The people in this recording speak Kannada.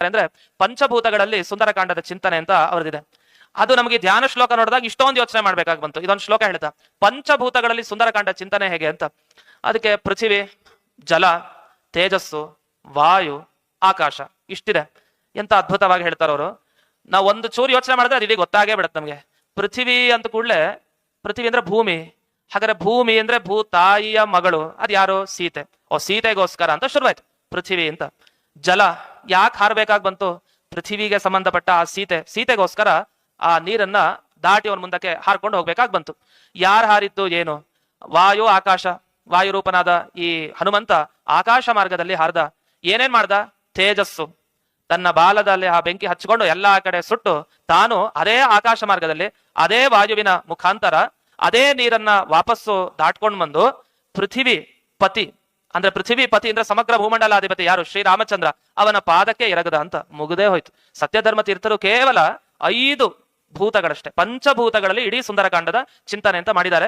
ಅಂದ್ರೆ ಪಂಚಭೂತಗಳಲ್ಲಿ ಸುಂದರಕಾಂಡದ ಚಿಂತನೆ ಅಂತ ಅವ್ರದಿದೆ. ಅದು ನಮಗೆ ಧ್ಯಾನ ಶ್ಲೋಕ ನೋಡಿದಾಗ ಇಷ್ಟೊಂದು ಯೋಚನೆ ಮಾಡ್ಬೇಕಾಗಿ ಬಂತು. ಇದೊಂದು ಶ್ಲೋಕ ಹೇಳ್ತಾ ಪಂಚಭೂತಗಳಲ್ಲಿ ಸುಂದರಕಾಂಡ ಚಿಂತನೆ ಹೇಗೆ ಅಂತ. ಅದಕ್ಕೆ ಪೃಥ್ವಿ, ಜಲ, ತೇಜಸ್ಸು, ವಾಯು, ಆಕಾಶ ಇಷ್ಟಿದೆ. ಎಂತ ಅದ್ಭುತವಾಗಿ ಹೇಳ್ತಾರವರು. ನಾವು ಒಂದು ಚೂರು ಯೋಚನೆ ಮಾಡಿದ್ರೆ ಅದು ಇಡೀ ಗೊತ್ತಾಗೇ ಬಿಡತ್ತೆ ನಮಗೆ. ಪೃಥ್ವಿ ಅಂತ ಕೂಡಲೇ, ಪೃಥ್ವಿ ಅಂದ್ರೆ ಭೂಮಿ. ಹಾಗಾದ್ರೆ ಭೂಮಿ ಅಂದ್ರೆ ಭೂತಾಯಿಯ ಮಗಳು, ಅದು ಯಾರು? ಸೀತೆ. ಸೀತೆಗೋಸ್ಕರ ಅಂತ ಶುರುವಾಯ್ತು ಪೃಥ್ವಿ ಅಂತ. ಜಲ ಯಾಕೆ ಹಾರಬೇಕಾಗಿ ಬಂತು? ಪೃಥ್ವಿಗೆ ಸಂಬಂಧಪಟ್ಟ ಆ ಸೀತೆಗೋಸ್ಕರ ಆ ನೀರನ್ನ ದಾಟಿ ಅವನ ಮುಂದಕ್ಕೆ ಹಾರ್ಕೊಂಡು ಹೋಗ್ಬೇಕಾಗಿ ಬಂತು. ಯಾರು ಹಾರಿದ್ದು ಏನು? ವಾಯು, ಆಕಾಶ. ವಾಯು ರೂಪನಾದ ಈ ಹನುಮಂತ ಆಕಾಶ ಮಾರ್ಗದಲ್ಲಿ ಹಾರ್ದ. ಏನೇನ್ ಮಾಡ್ದ? ತೇಜಸ್ಸು, ತನ್ನ ಬಾಲದಲ್ಲಿ ಆ ಬೆಂಕಿ ಹಚ್ಚಿಕೊಂಡು ಎಲ್ಲಾ ಕಡೆ ಸುಟ್ಟು ತಾನು ಅದೇ ಆಕಾಶ ಮಾರ್ಗದಲ್ಲಿ ಅದೇ ವಾಯುವಿನ ಮುಖಾಂತರ ಅದೇ ನೀರನ್ನ ವಾಪಸ್ಸು ದಾಟ್ಕೊಂಡು ಬಂದು ಪೃಥ್ವಿ ಪತಿ ಅಂದ್ರೆ ಸಮಗ್ರ ಭೂಮಂಡಲಾಧಿಪತಿ ಯಾರು? ಶ್ರೀರಾಮಚಂದ್ರ, ಅವನ ಪಾದಕ್ಕೆ ಎರಗದ ಅಂತ ಮುಗುದೇ ಹೋಯ್ತು. ಸತ್ಯಧರ್ಮ ತೀರ್ಥರು ಕೇವಲ 5 ಭೂತಗಳಷ್ಟೇ, ಪಂಚಭೂತಗಳಲ್ಲಿ ಇಡೀ ಸುಂದರಕಾಂಡದ ಚಿಂತನೆ ಅಂತ ಮಾಡಿದ್ದಾರೆ.